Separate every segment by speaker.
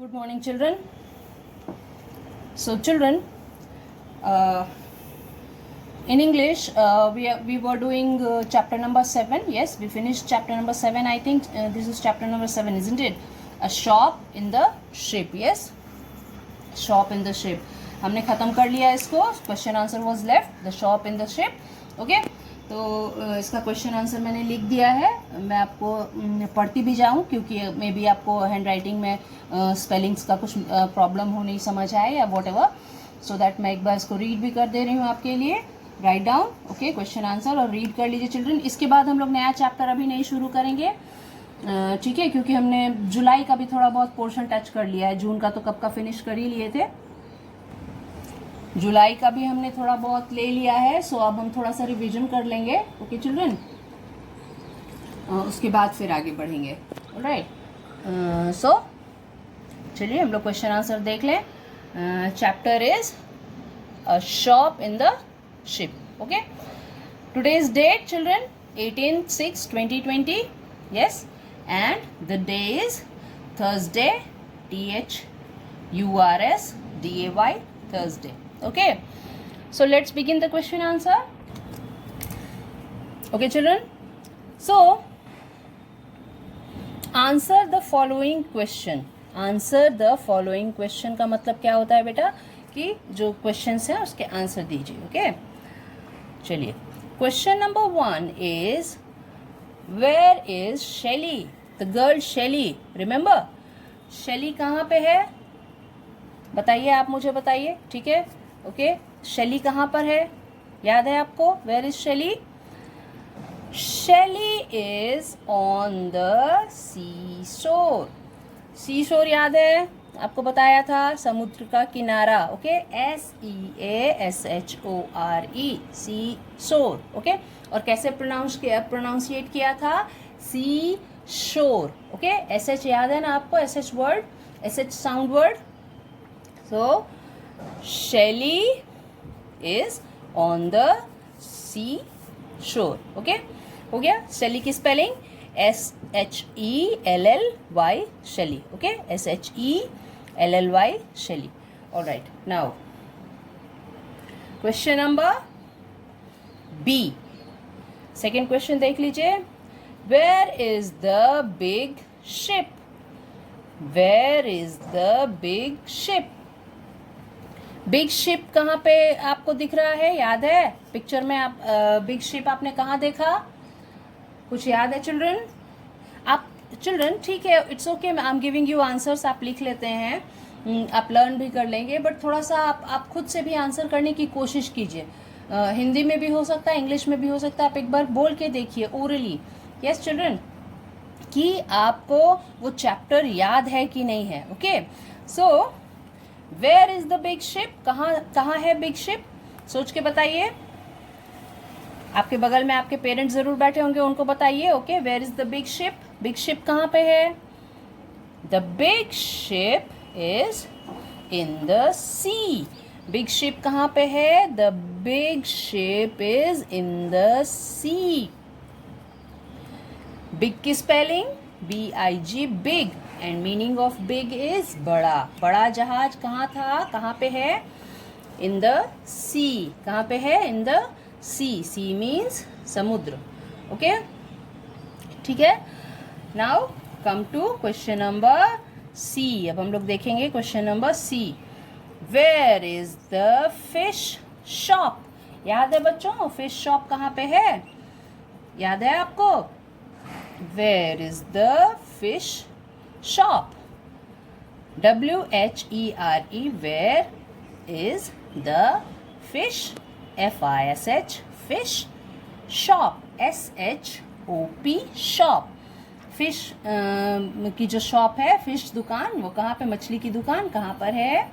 Speaker 1: Good morning, children. So, children, in English, we were doing chapter number 7. Yes, we finished chapter number 7. I think this is chapter number 7, isn't it? A shop in the ship. Yes, shop in the ship. हमने ख़त्म कर लिया इसको. Question answer was left. The shop in the ship. Okay. तो इसका question answer मैंने लिख दिया है. मैं आपको पढ़ती भी जाऊँ क्योंकि मे बी आपको हैंड राइटिंग में स्पेलिंग्स का कुछ प्रॉब्लम हो नहीं समझ आए या वॉट एवर, सो दैट मैं एक बार इसको रीड भी कर दे रही हूँ आपके लिए. Write down okay question answer और रीड कर लीजिए चिल्ड्रन. इसके बाद हम लोग नया चैप्टर अभी नहीं शुरू करेंगे, ठीक है, क्योंकि हमने जुलाई का भी थोड़ा बहुत पोर्शन टच कर लिया है. जून का तो कब का फिनिश कर ही लिए थे, जुलाई का भी हमने थोड़ा बहुत ले लिया है. सो अब हम थोड़ा सा रिवीजन कर लेंगे. ओके चिल्ड्रन, उसके बाद फिर आगे बढ़ेंगे. ऑलराइट, सो चलिए हम लोग क्वेश्चन आंसर देख लें. Chapter is a shop in the ship. Okay, today's date children 18/6/2020. yes, and the day is Thursday, THURSDAY, Thursday. Okay, so let's begin the question answer. Okay children, so answer the following question. Answer the following question का मतलब क्या होता है बेटा कि जो questions हैं उसके आंसर दीजिए. ओके, चलिए question number 1 is where is Shelly, the girl Shelly. Remember Shelly कहाँ पे है, बताइए, आप मुझे बताइए. ठीक है, ओके, शेली कहाँ पर है, याद है आपको? Where is Shelly? Shelly is on the sea shore. Sea शोर याद है, आपको बताया था, समुद्र का किनारा. ओके, SEASHORE, सी शोर. ओके, और कैसे प्रोनाउंसिएट किया था? सी शोर. ओके, SH याद है ना आपको, SH word, SH sound word. So Shelly is on the sea shore. Okay, हो गया. शेली की spelling SHELLY, Shelly. Okay, SHELLY, Shelly. Alright, now question number B. Second question देख लीजिए. Where is the big ship? Where is the big ship? Big ship कहाँ पे आपको दिख रहा है, याद है? पिक्चर में आप बिग शिप आपने कहाँ देखा, कुछ याद है चिल्ड्रन? आप चिल्ड्रन, ठीक है, it's okay, I am giving you answers, आप लिख लेते हैं, आप लर्न भी कर लेंगे, बट थोड़ा सा आप खुद से भी आंसर करने की कोशिश कीजिए. हिंदी में भी हो सकता है, इंग्लिश में भी हो सकता है. आप एक बार बोल के देखिए ओरली. यस चिल्ड्रन, कि आपको वो चैप्टर याद है कि नहीं है. Okay, so where is the big ship? कहाँ है बिग शिप, सोच के बताइए. आपके बगल में आपके पेरेंट्स जरूर बैठे होंगे, उनको बताइए. Okay, where is the big ship? Big ship कहाँ पे है? The big ship is in the sea. Big ship कहाँ पे है? The big ship is in the sea. Big की spelling BIG, big, and meaning of big is बड़ा. बड़ा जहाज कहाँ था, कहाँ पे है? In the sea. कहाँ पे है? In the sea. Sea means समुद्र. ओके, ठीक है. Now come to question number C. अब हम लोग देखेंगे question number C. Where is the fish shop? याद है बच्चों, फिश शॉप कहाँ पे है, याद है आपको? Where is the fish shop? WHERE, where is the fish, FISH, fish, shop, SHOP, shop. Fish की जो शॉप है, फिश दुकान, वो कहाँ पे, मछली की दुकान कहाँ पर है?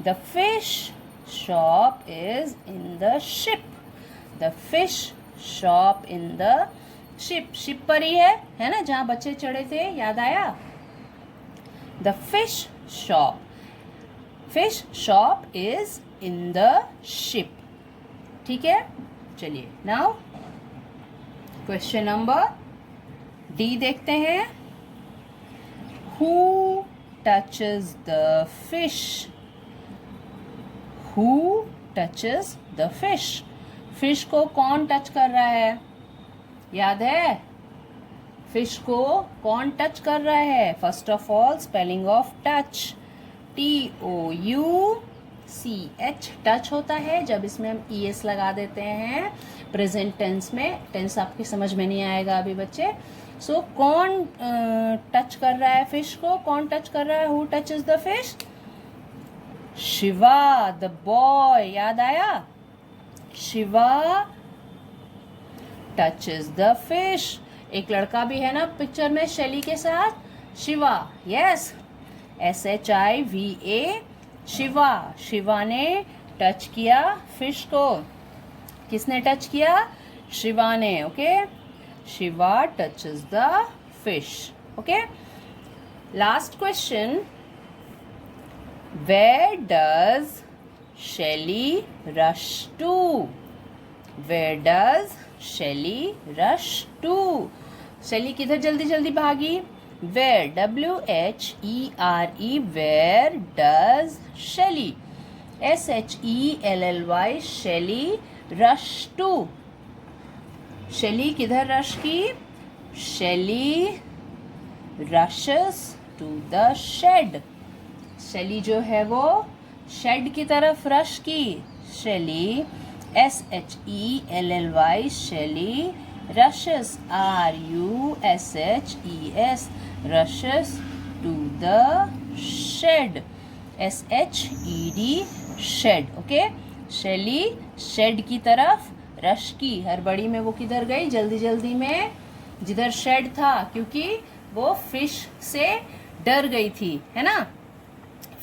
Speaker 1: The fish shop is in the ship. The fish shop in the ship. Ship पर ही है ना, जहाँ बच्चे चढ़े थे, याद आया? The fish shop is in the ship. ठीक है, चलिए नाउ क्वेश्चन नंबर D देखते हैं. Who touches the fish? Who touches the fish? Fish को कौन टच कर रहा है? याद है? फिश को कौन टच कर रहा है? First of all spelling of touch, TOUCH। Touch होता है जब इसमें हम ES लगा देते हैं प्रेजेंट टेंस में। टेंस आपकी समझ में नहीं आएगा अभी बच्चे। सो कौन टच कर रहा है फिश को? कौन टच कर रहा है? Who touches the fish? Shiva the boy. याद आया? Shiva touches the fish. एक लड़का भी है ना पिक्चर में शैली के साथ, शिवा। Yes, SHIVA, Shiva. शिवा ने टच किया फिश को। किसने टच किया? शिवा ने। Okay, Shiva touches the fish. Okay, last question, where does Shelly rush to? Where does Shelly rush to? Shelly किधर जल्दी जल्दी भागी? Where, WHERE, where does Shelly, SHELLY, Shelly rush to. Shelly किधर रश की? शैली रशेस टू द शेड। शैली जो है वो शेड की तरफ रश की। शैली SHELLY, शैली rushes, RUSHES, rushes to the shed, SHED, shed। Okay, शैली शेड की तरफ रश की। हड़बड़ी में वो किधर गई? जल्दी जल्दी में जिधर शेड था, क्योंकि वो फिश से डर गई थी, है ना?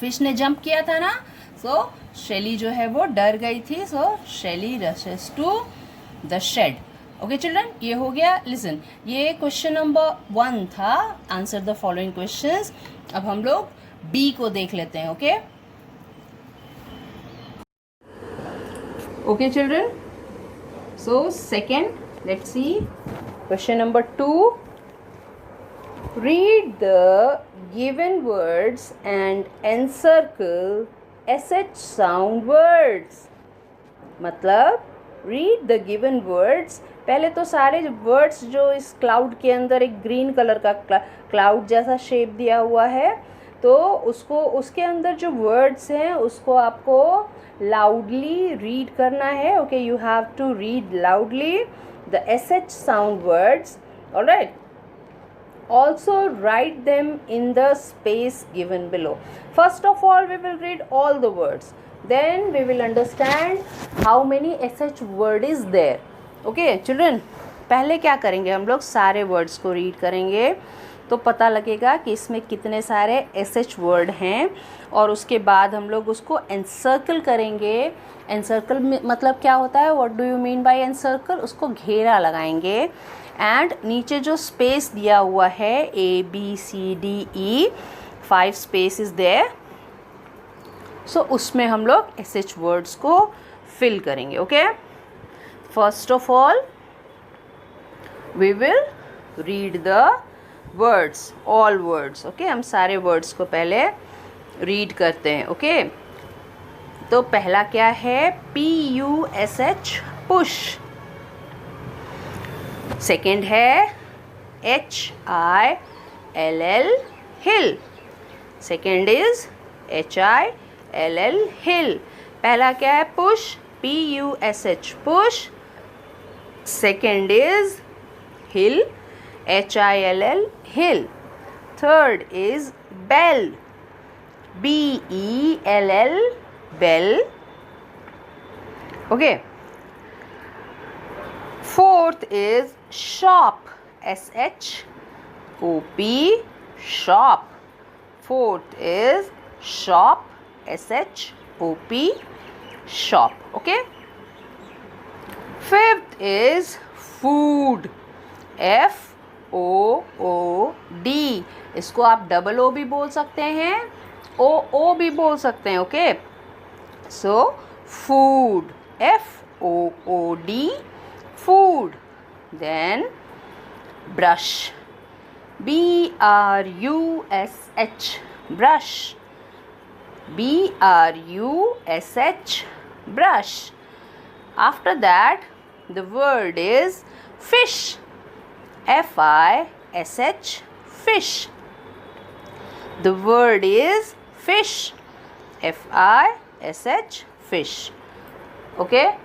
Speaker 1: फिश ने जंप किया था ना, सो शैली जो है वो डर गई थी। So Shelly rushes to the shed. Okay children, ये हो गया। लिसन, ये क्वेश्चन नंबर 1 था। Answer the following questions. अब हम लोग बी को देख लेते हैं। Okay okay children, so second, let's see question number 2। Read the given words and encircle SH sound words. मतलब रीड द गिवन वर्ड्स, पहले तो सारे वर्ड्स जो इस क्लाउड के अंदर एक ग्रीन कलर का क्लाउड जैसा शेप दिया हुआ है, तो उसको, उसके अंदर जो वर्ड्स हैं उसको आपको लाउडली रीड करना है। Okay, you have to read loudly the SH sound words. Alright, also write them in the space given below. First of all, we will read all the words, then we will understand how many SH word is there. Okay children, पहले क्या करेंगे हम लोग? सारे words को read करेंगे तो पता लगेगा कि इसमें कितने सारे SH वर्ड हैं, और उसके बाद हम लोग उसको एनसर्कल करेंगे। एनसर्कल मतलब क्या होता है? What do you mean by encircle? उसको घेरा लगाएंगे, एंड नीचे जो स्पेस दिया हुआ है ABCDE 5 space is there, so उसमें हम लोग SH वर्ड्स को फिल करेंगे। Okay, first of all we will read the words, all words. Okay, हम सारे वर्ड्स को पहले रीड करते हैं। ओके, तो पहला क्या है? PUSH, push. सेकेंड है HILL, hill. Second is HILL, hill. पहला क्या है? Push, PUSH, push. Second is hill, HILL, hill. Third is bell, BELL, bell. Okay, fourth is shop, SHOP, shop. Fourth is shop, SHOP, shop. Okay. Fifth is food, FOOD. इसको आप double O भी बोल सकते हैं, OO भी बोल सकते हैं। Okay, so food, FOOD, food. Then brush, BRUSH, brush. BRUSH, brush. After that, the word is fish. FISH, fish. The word is fish. FISH, fish. Okay,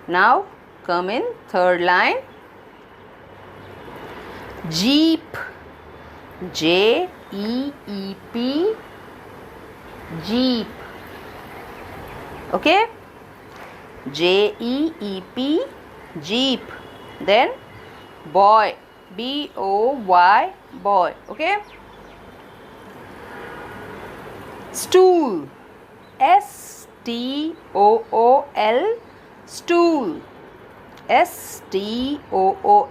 Speaker 1: now come in third line. Jeep, JEEP, jeep. Okay, JEEP, jeep. Then boy, BOY, boy. Okay, stool, STOOL, stool. STOOL,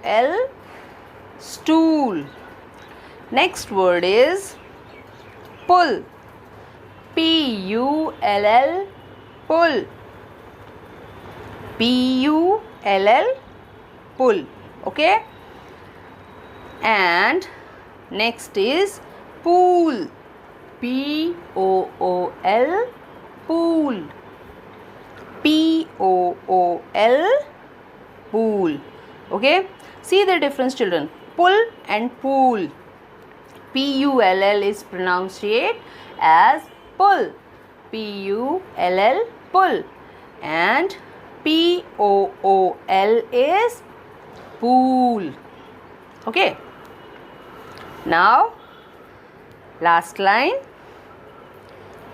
Speaker 1: stool. Next word is pull, PULL, pull. PULL, pull. Okay, and next is pool, POOL, pool. POOL, pool. Okay, see the difference, children. Pull and pool. PULL is pronounced as pull. PULL, pull. And POOL is pool. Okay, now last line.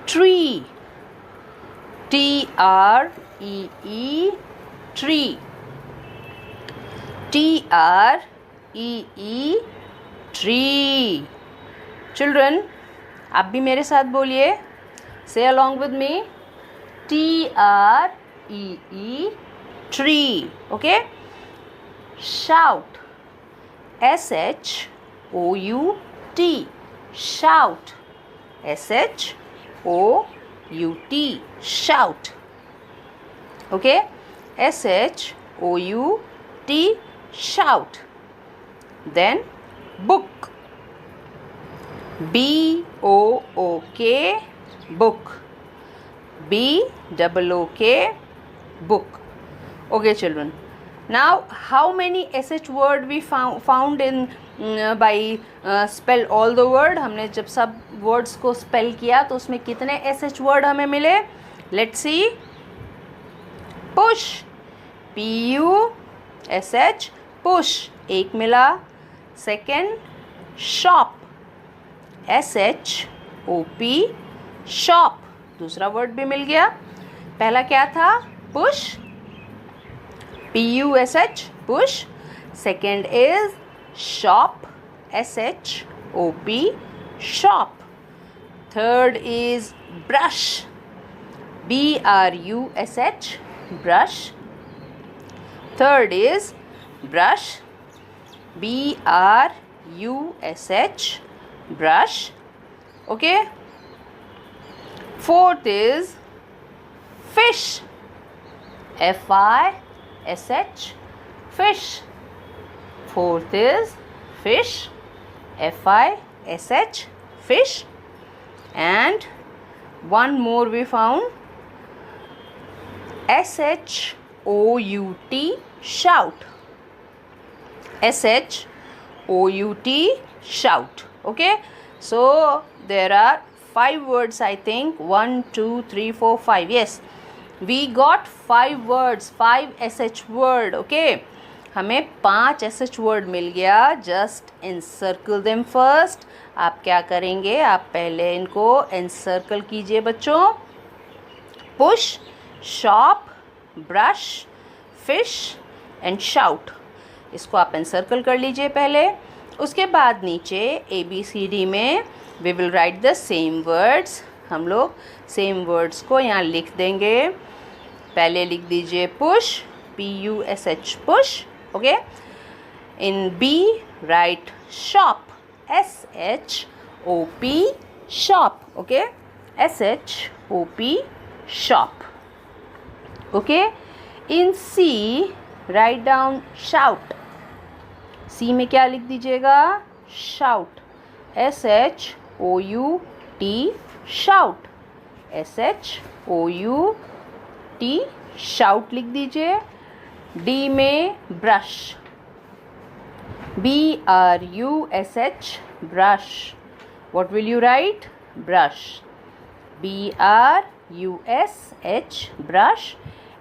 Speaker 1: Tree, TREE, tree. TREE, tree. Children, आप भी मेरे साथ बोलिए. Say along with me. TREE, tree. Okay. Shout, SHOUT, shout. SHOUT, shout. Okay, SHOUT, shout. Then book, BOOK, book. BOOK, book. Okay, children. Now, how many SH word we found in by spell all the word? हमने जब सब words को spell किया तो उसमें कितने SH word हमें मिले? Let's see. Push, PUSH, push, एक मिला. Second, shop, SHOP, shop, दूसरा word भी मिल गया. पहला क्या था? Push, PUSH, push. Second is shop, SHOP, shop. Third is brush, BRUSH, brush. Third is brush, BRUSH, brush. Okay. Fourth is fish, FISH, fish. Fourth is fish, FISH, fish. And one more we found, SHOUT, shout. SHOUT, shout. Okay, so there are 5 words, I think. 1 2 3 4 5. Yes, we got 5 words, 5 SH word. Okay, हमें 5 SH word मिल गया. Just encircle them first. आप क्या करेंगे? आप पहले इनको encircle कीजिए बच्चों. Push, shop, brush, fish and shout. इसको आप encircle कर लीजिए पहले. उसके बाद नीचे ABCD में we will write the same words. हम लोग same words को यहाँ लिख देंगे. पहले लिख दीजिए push, PUSH, push. Okay. In B, write shop, SHOP, shop. Okay, SHOP, shop. Okay. In C, write down shout. C में क्या लिख दीजिएगा? shout, SHOUT, shout, SHOUT shout लिख दीजिए। डी में brush, BRUSH brush. What will you write? Brush. BRUSH brush.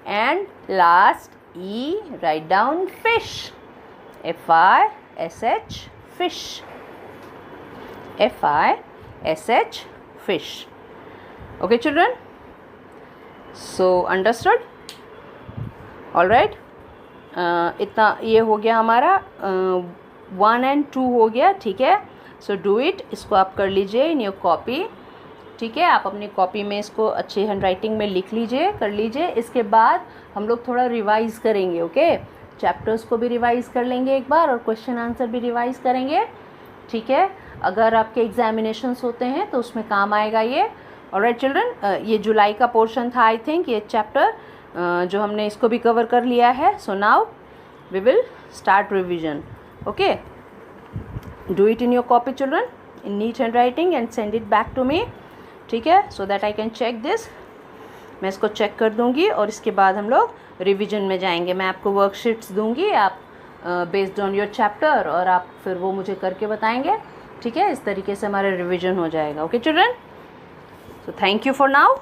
Speaker 1: And last E, write down fish. FISH fish. FISH fish. Okay children? So understood? All right. इतना ये हो गया हमारा 1 and 2 हो गया, ठीक है। सो डू इट, इसको आप कर लीजिए इन योर कॉपी, ठीक है। आप अपनी कॉपी में इसको अच्छी हैंड राइटिंग में लिख लीजिए, कर लीजिए। इसके बाद हम लोग थोड़ा रिवाइज करेंगे, ओके। चैप्टर्स को भी रिवाइज कर लेंगे एक बार और क्वेश्चन आंसर भी रिवाइज करेंगे, ठीक है। अगर आपके एग्जामिनेशंस होते हैं तो उसमें काम आएगा ये। ऑलराइट चिल्ड्रन, ये जुलाई का पोर्शन था आई थिंक, ये चैप्टर जो हमने इसको भी कवर कर लिया है। So now we will start revision, okay. Do it in your copy children in neat hand writing and send it back to me, ठीक है, so that I can check this. मैं इसको चेक कर दूंगी और इसके बाद हम लोग रिविजन में जाएंगे। मैं आपको वर्कशीट्स दूंगी, आप बेस्ड ऑन योर चैप्टर, और आप फिर वो मुझे करके बताएंगे, ठीक है। इस तरीके से हमारा रिविजन हो जाएगा, okay children. So thank you for now.